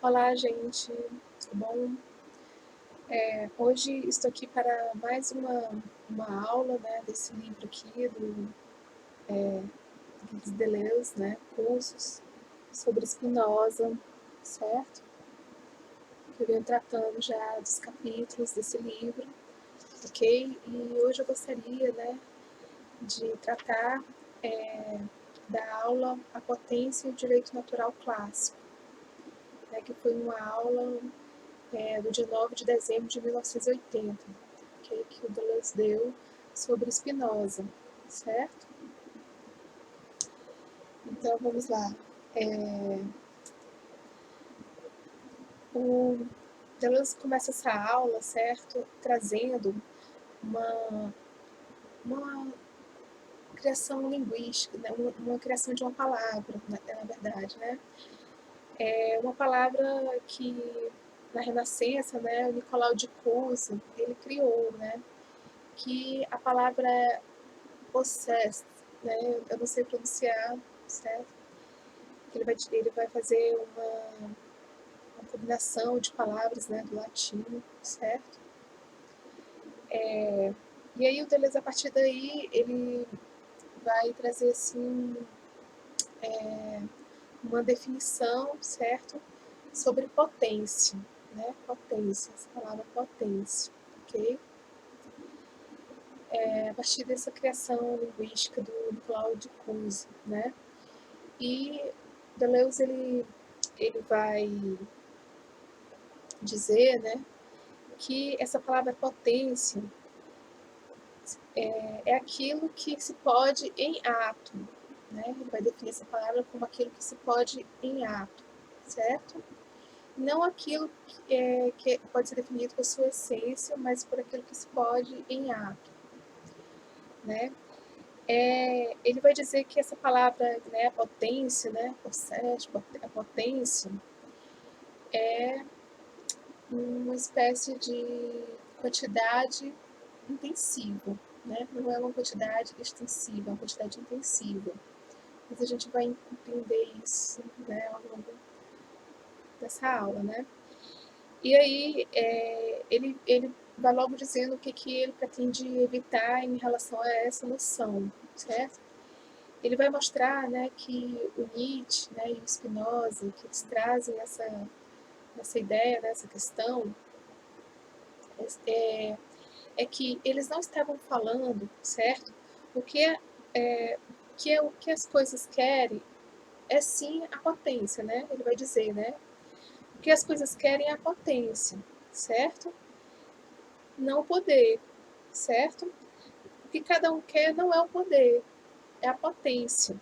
Olá, gente, tudo bom? Hoje estou aqui para mais uma aula, né, desse livro aqui do Gilles Deleuze, né, Cursos sobre Spinoza, certo? Que eu venho tratando já dos capítulos desse livro, ok? E hoje eu gostaria, né, de tratar da aula A Potência e o Direito Natural Clássico, né, que foi uma aula do dia 9 de dezembro de 1980, que o Deleuze deu sobre Spinoza, certo? Então, vamos lá. O Deleuze começa essa aula, certo? Trazendo uma, uma criação linguística, né? Uma criação de uma palavra, na verdade, né? É uma palavra que, na Renascença, né, o Nicolau de Cusa, ele criou, né? Que a palavra é possessed, né? Eu não sei pronunciar, certo? Ele vai fazer uma combinação de palavras, né, do latim, certo? E aí o Deleuze, a partir daí, ele vai trazer, assim, uma definição, certo? Sobre potência, né? Potência, essa palavra potência, ok? A partir dessa criação linguística do Nicolau de Cusa, né? E Deleuze, ele vai dizer, né, que essa palavra potência é aquilo que se pode em ato, né? Ele vai definir essa palavra como aquilo que se pode em ato, certo? Não aquilo que pode ser definido por sua essência, mas por aquilo que se pode em ato, né? Ele vai dizer que essa palavra, né, potência, né, a potência, é uma espécie de quantidade intensiva, né? Não é uma quantidade extensiva, é uma quantidade intensiva. Mas a gente vai entender isso, né, ao longo dessa aula, né? E aí ele vai logo dizendo o que ele pretende evitar em relação a essa noção, certo? Ele vai mostrar, né, que o Nietzsche, né, e o Spinoza, que eles trazem essa ideia, né, essa questão, é, é que eles não estavam falando, certo? O que o que as coisas querem é sim a potência, né? Ele vai dizer, né? O que as coisas querem é a potência, certo? Não o poder, certo? O que cada um quer não é o poder, é a potência.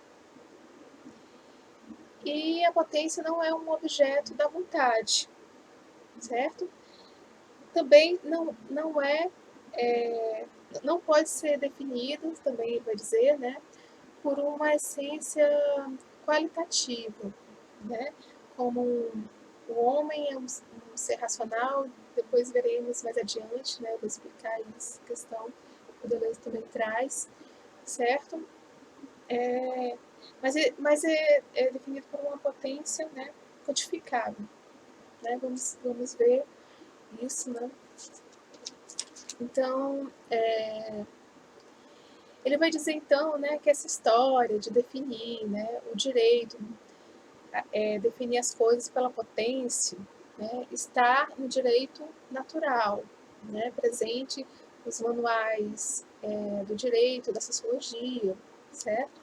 E a potência não é um objeto da vontade, certo? Também não pode ser definido, também ele vai dizer, né, por uma essência qualitativa, né? Como o homem é um ser racional, depois veremos mais adiante, né? Eu vou explicar essa questão que o Deleuze também traz, certo? Mas é definido por uma potência, né, codificável, né? Vamos ver isso, né? Então, ele vai dizer então, né, que essa história de definir, né, o direito, definir as coisas pela potência, né, está no direito natural, né, presente nos manuais do direito, da sociologia, certo?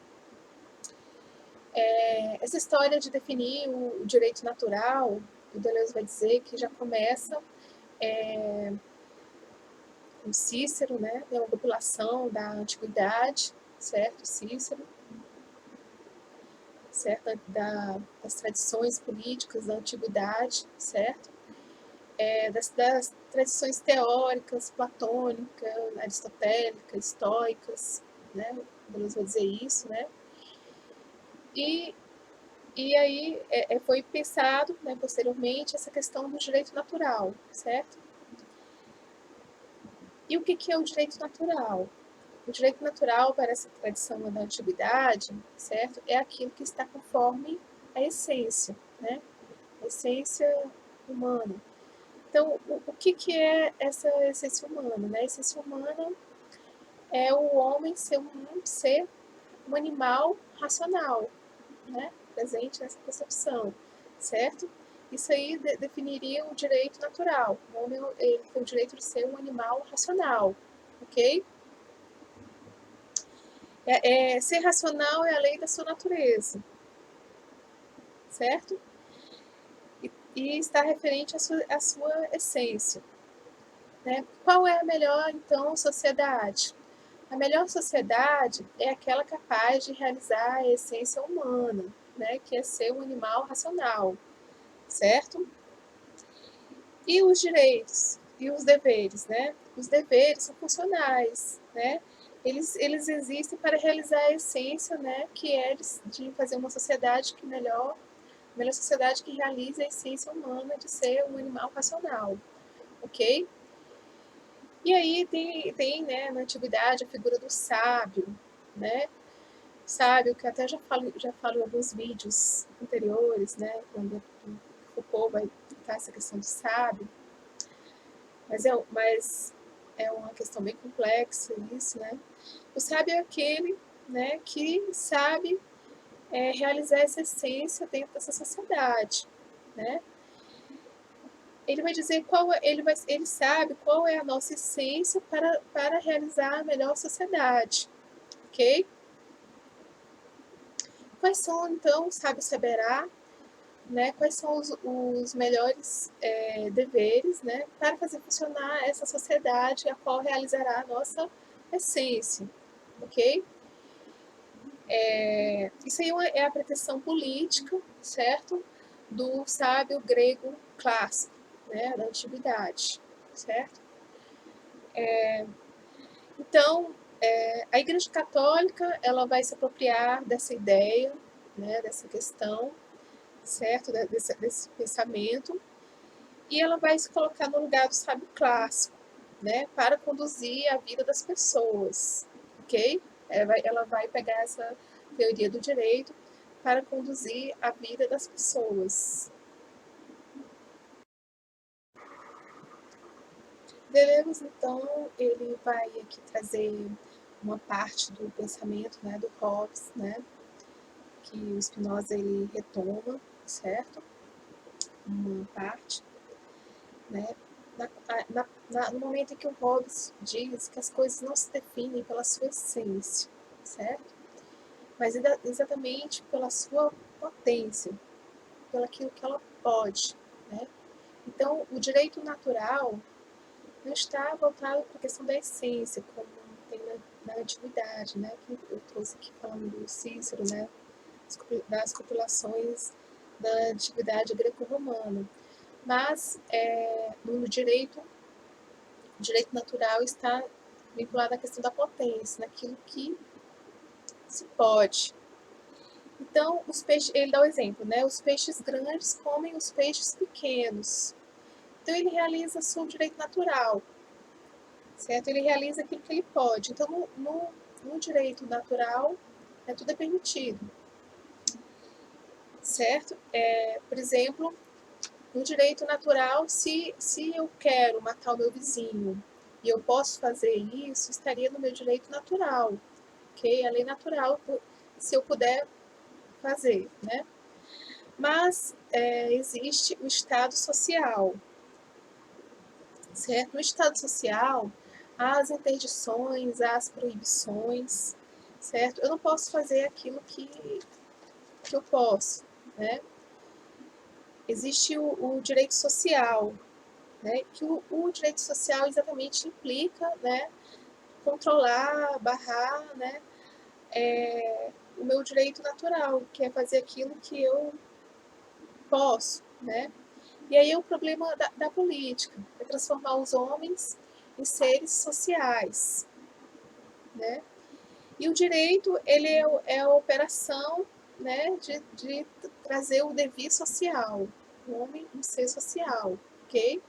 Essa história de definir o direito natural, o Deleuze vai dizer que já começa com Cícero, né, é uma população da antiguidade, certo? Cícero, certo? Das tradições políticas da antiguidade, certo? Das tradições teóricas, platônica, aristotélica, estoicas, né? Deleuze vai dizer isso, né? E, e aí foi pensado, né, posteriormente, essa questão do direito natural, certo? E o que é o direito natural? O direito natural, para essa tradição da antiguidade, certo? É aquilo que está conforme a essência, né? essência humana. Então, o que é essa essência humana? Né? A essência humana é o homem ser um animal racional, né? Presente nessa percepção, certo? Isso aí definiria o direito natural. O homem ele tem o direito de ser um animal racional, ok? Ser racional é a lei da sua natureza, certo? E está referente à sua essência. Né? Qual é a melhor, então, sociedade? A melhor sociedade é aquela capaz de realizar a essência humana, né? Que é ser um animal racional, certo? E os direitos e os deveres, né? Os deveres são funcionais, né? Eles existem para realizar a essência, né? Que é de fazer uma sociedade que melhor sociedade que realize a essência humana de ser um animal racional, ok? E aí tem né, na antiguidade a figura do sábio, né? Sábio, que até já falo em alguns vídeos anteriores, né? Quando o Foucault vai tratar essa questão do sábio. Mas é uma questão bem complexa isso, né? O sábio é aquele, né, que sabe realizar essa essência dentro dessa sociedade, né? Ele vai dizer ele sabe qual é a nossa essência para realizar a melhor sociedade, ok? Quais são, então, o sábio saberá, né? Quais são os melhores deveres, né? Para fazer funcionar essa sociedade a qual realizará a nossa essência, ok? Isso aí é a pretensão política, certo? Do sábio grego clássico, né? Da antiguidade, certo? Então, a Igreja Católica ela vai se apropriar dessa ideia, né? Dessa questão, certo? Desse pensamento, e ela vai se colocar no lugar do sábio clássico, né? Para conduzir a vida das pessoas, ok? Ela vai pegar essa teoria do direito para conduzir a vida das pessoas. Deleuze, então, ele vai aqui trazer uma parte do pensamento, né, do Hobbes, né, que o Spinoza ele retoma, certo? Uma parte, né? No momento em que o Hobbes diz que as coisas não se definem pela sua essência, certo? Mas exatamente pela sua potência, pelo aquilo que ela pode, né? Então, o direito natural não está voltado para a questão da essência, como tem na antiguidade, né? Que eu trouxe aqui falando do Cícero, né? Das compilações da antiguidade greco-romana. Mas no direito natural está vinculado à questão da potência, naquilo que se pode. Então, os peixes, ele dá o exemplo, né? Os peixes grandes comem os peixes pequenos. Então, ele realiza o seu direito natural, certo? Ele realiza aquilo que ele pode. Então, no direito natural, tudo é permitido, certo? Por exemplo, no direito natural, se eu quero matar o meu vizinho e eu posso fazer isso, estaria no meu direito natural, ok? A lei natural, se eu puder fazer, né? Mas existe o estado social, certo? No estado social, há as interdições, há as proibições, certo? Eu não posso fazer aquilo que eu posso, né? Existe o direito social, né? Que o direito social exatamente implica, né? Controlar, barrar, né? O meu direito natural, que é fazer aquilo que eu posso, né? E aí o problema da política é transformar os homens em seres sociais, né? E o direito, ele é a operação, né, de trazer o dever social, o homem um ser social, ok?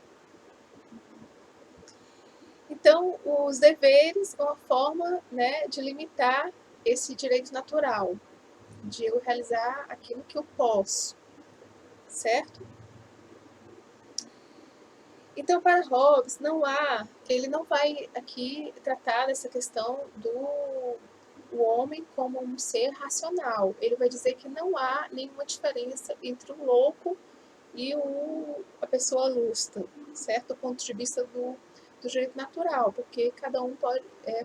Então, os deveres são uma forma, né, de limitar esse direito natural, de eu realizar aquilo que eu posso, certo? Então, para Hobbes, ele não vai aqui tratar dessa questão do o homem como um ser racional. Ele vai dizer que não há nenhuma diferença entre o louco e a pessoa lúcida, certo? Do ponto de vista do direito natural, porque cada um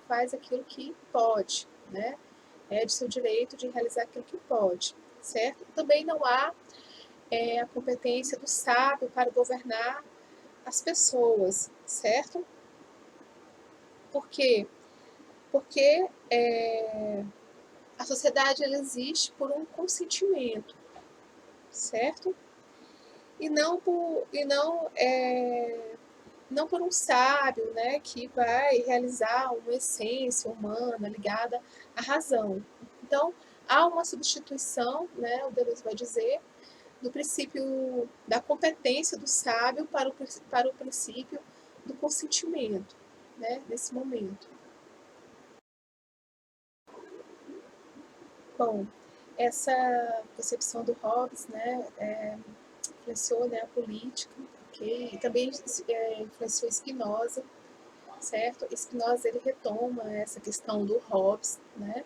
faz aquilo que pode, né? É de seu direito de realizar aquilo que pode, certo? Também não há a competência do sábio para governar as pessoas, certo? Por quê? Porque a sociedade ela existe por um consentimento, certo? E não por um sábio, né, que vai realizar uma essência humana ligada à razão. Então, há uma substituição, né, o Deleuze vai dizer, do princípio da competência do sábio para o princípio do consentimento, né, nesse momento. Bom, essa concepção do Hobbes, né, influenciou, né, a política, okay? E também influenciou Spinoza, certo? Spinoza ele retoma essa questão do Hobbes, né?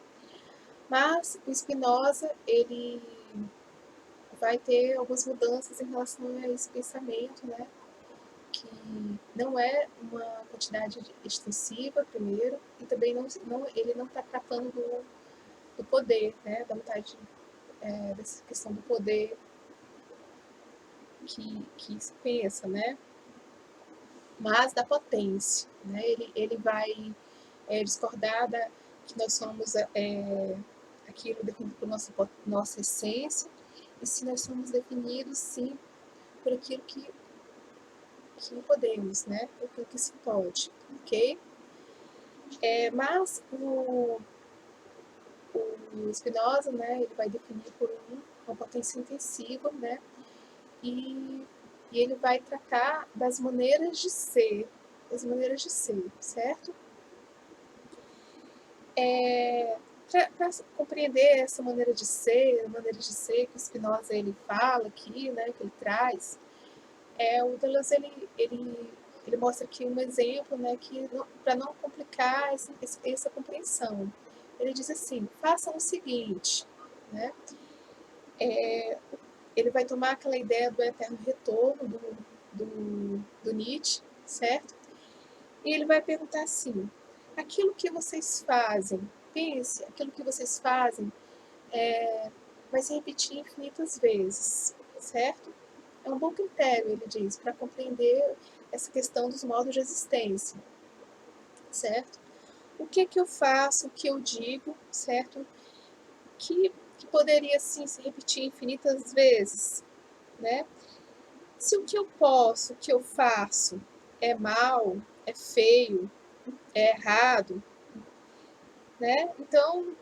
Mas o Spinoza ele vai ter algumas mudanças em relação a esse pensamento, né? Que não é uma quantidade extensiva, primeiro, e também ele não está tratando do poder, né? Da vontade, dessa questão do poder que se pensa, né? Mas da potência, né? Ele vai discordar que nós somos aquilo definido por nossa essência, e se nós somos definidos, sim, por aquilo que podemos, né? Por aquilo que se pode, ok? Mas o Spinoza, né, ele vai definir por uma potência intensiva, né? E, e ele vai tratar das maneiras de ser, certo? Para compreender essa maneira de ser, a maneira de ser que o Spinoza ele fala aqui, né, que ele traz, o Deleuze ele mostra aqui um exemplo, né, que para não complicar essa compreensão, ele diz assim: façam o seguinte, né? Ele vai tomar aquela ideia do eterno retorno do Nietzsche, certo? E ele vai perguntar assim: aquilo que vocês fazem, pense, aquilo que vocês fazem vai se repetir infinitas vezes, certo? É um bom critério, ele diz, para compreender essa questão dos modos de existência, certo? O que eu faço, o que eu digo, certo? Que poderia, sim, se repetir infinitas vezes, né? Se o que eu posso, o que eu faço é mal, é feio, é errado, né? Então,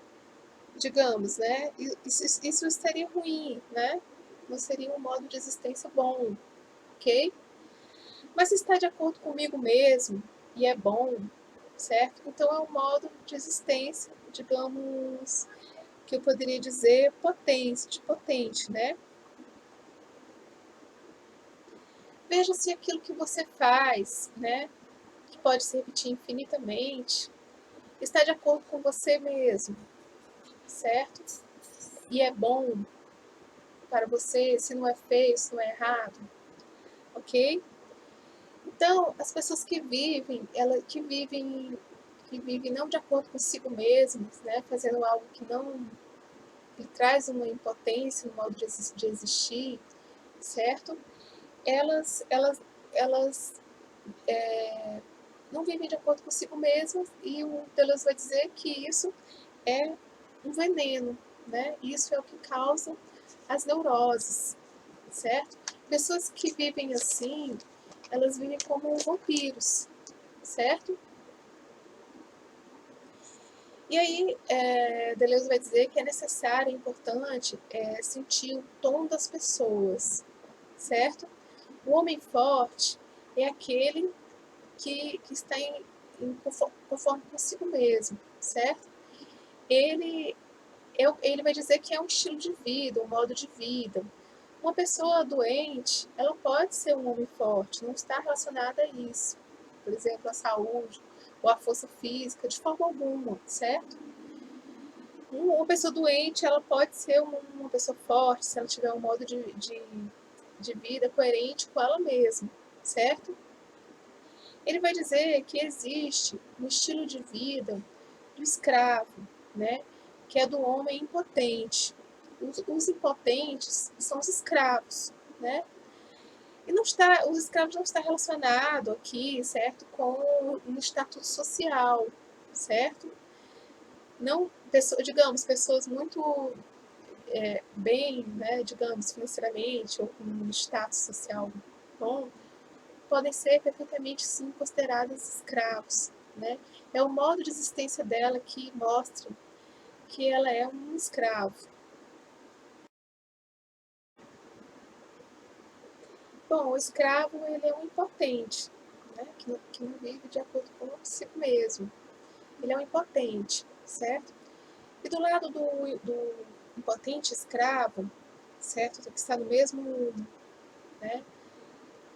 digamos, né? Isso estaria ruim, né? Não seria um modo de existência bom, ok? Mas está de acordo comigo mesmo e é bom, certo? Então é um modo de existência, digamos, que eu poderia dizer potente, né? Veja se aquilo que você faz, né, que pode se repetir infinitamente, está de acordo com você mesmo, certo? E é bom para você, se não é feio, se não é errado, ok? Então, as pessoas que vivem não de acordo consigo mesmas, né, fazendo algo que não lhe traz uma impotência no modo de existir, certo? Elas não vivem de acordo consigo mesmas, e o Deleuze vai dizer que isso é um veneno, né? Isso é o que causa as neuroses, certo? Pessoas que vivem assim, elas vivem como vampiros, certo? E aí, Deleuze vai dizer que é necessário, é importante, sentir o tom das pessoas, certo? O homem forte é aquele que está conforme consigo mesmo, certo? Ele vai dizer que é um estilo de vida, um modo de vida, Uma pessoa doente, ela pode ser um homem forte, não está relacionada a isso. Por exemplo, a saúde ou a força física, de forma alguma, certo? Uma pessoa doente, ela pode ser uma pessoa forte se ela tiver um modo de vida coerente com ela mesma, certo? Ele vai dizer que existe um estilo de vida do escravo, né? Que é do homem impotente. Os impotentes são os escravos, né? E não está, os escravos não está relacionado aqui, certo, com um status social, certo? Não, digamos, pessoas muito bem, né, digamos, financeiramente ou com um status social bom, podem ser perfeitamente sim consideradas escravos, né? É o modo de existência dela que mostra que ela é um escravo. Bom, o escravo ele é um impotente, né? Que não vive de acordo com consigo mesmo. Ele é um impotente, certo? E do lado do impotente escravo, certo? Que está no mesmo, né?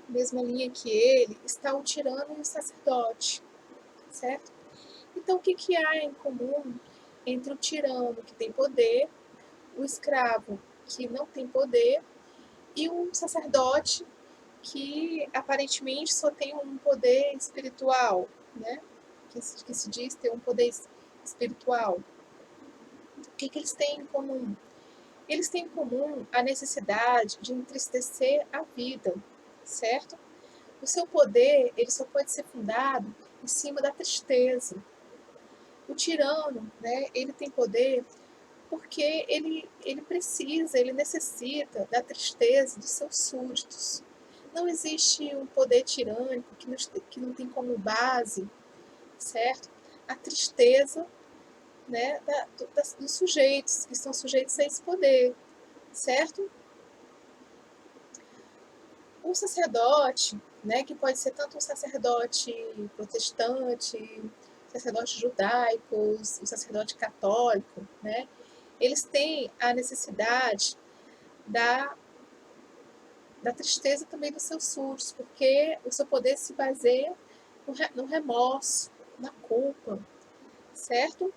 Mesma linha que ele, está o tirano e o sacerdote, certo? Então, o que, que há em comum entre o tirano que tem poder, o escravo que não tem poder e o sacerdote que aparentemente só tem um poder espiritual, né? Que se diz ter um poder espiritual. O que, que eles têm em comum? Eles têm em comum a necessidade de entristecer a vida, certo? O seu poder ele só pode ser fundado em cima da tristeza. O tirano, né, ele tem poder porque ele precisa, ele necessita da tristeza dos seus súditos. Não existe um poder tirânico que não tem como base, certo? A tristeza, né, dos sujeitos, que estão sujeitos a esse poder, certo? O sacerdote, né, que pode ser tanto um sacerdote protestante, sacerdote judaico, o sacerdote católico, né, eles têm a necessidade da, da tristeza também dos seus súditos, porque o seu poder se baseia no remorso, na culpa, certo?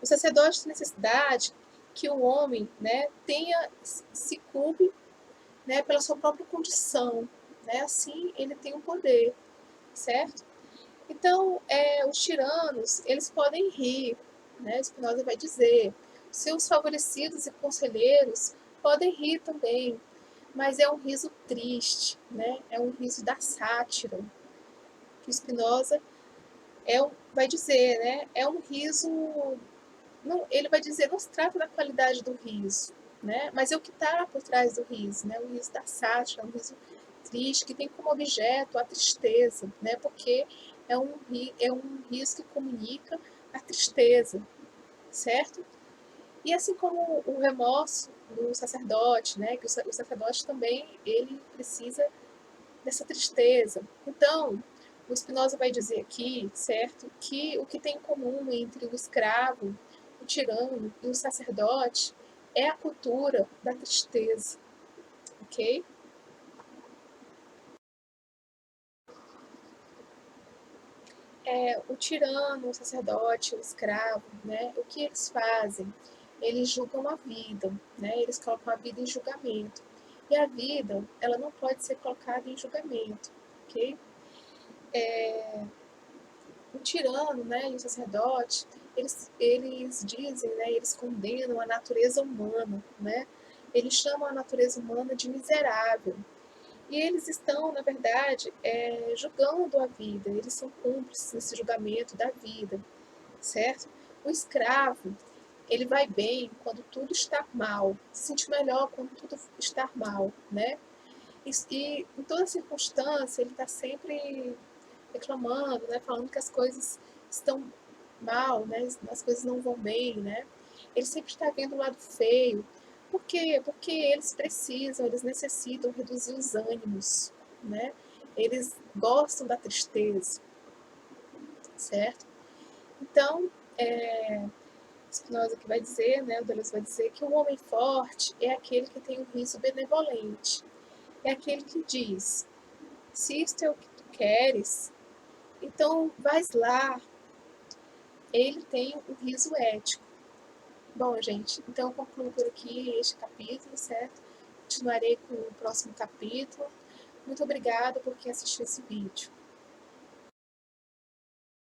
O sacerdote tem necessidade que o homem, né, se culpe, né, pela sua própria condição, né? Assim ele tem um poder, certo? Então, os tiranos, eles podem rir, né? Spinoza vai dizer, seus favorecidos e conselheiros podem rir também, mas é um riso triste, né? É um riso da sátira, que Spinoza vai dizer, né? É um riso, não, ele vai dizer, não se trata da qualidade do riso, né? Mas é o que está por trás do riso, né? O riso da sátira, um riso triste, que tem como objeto a tristeza, né? Porque é um riso que comunica a tristeza, certo? E assim como o remorso do sacerdote, né? Que o sacerdote também, ele precisa dessa tristeza. Então, o Spinoza vai dizer aqui, certo, que o que tem em comum entre o escravo, o tirano e o sacerdote é a cultura da tristeza, ok? O tirano, o sacerdote, o escravo, né, o que eles fazem? Eles julgam a vida, né, eles colocam a vida em julgamento. E a vida, ela não pode ser colocada em julgamento, ok? O tirano, né, e o sacerdote, eles dizem, né, eles condenam a natureza humana, né? Eles chamam a natureza humana de miserável. E eles estão, na verdade, julgando a vida, eles são cúmplices nesse julgamento da vida, certo? O escravo, ele vai bem quando tudo está mal, se sente melhor quando tudo está mal, né? E em toda circunstância, ele está sempre reclamando, né? Falando que as coisas estão mal, né? As coisas não vão bem, né? Ele sempre está vendo o lado feio. Por quê? Porque eles precisam, eles necessitam reduzir os ânimos, né? Eles gostam da tristeza, certo? Então, Spinoza que vai dizer, né, o Deleuze vai dizer que o homem forte é aquele que tem um riso benevolente, é aquele que diz, se isto é o que tu queres, então vais lá. Ele tem o riso ético. Bom, gente, então eu concluo por aqui este capítulo, certo? Continuarei com o próximo capítulo. Muito obrigada por quem assistiu esse vídeo.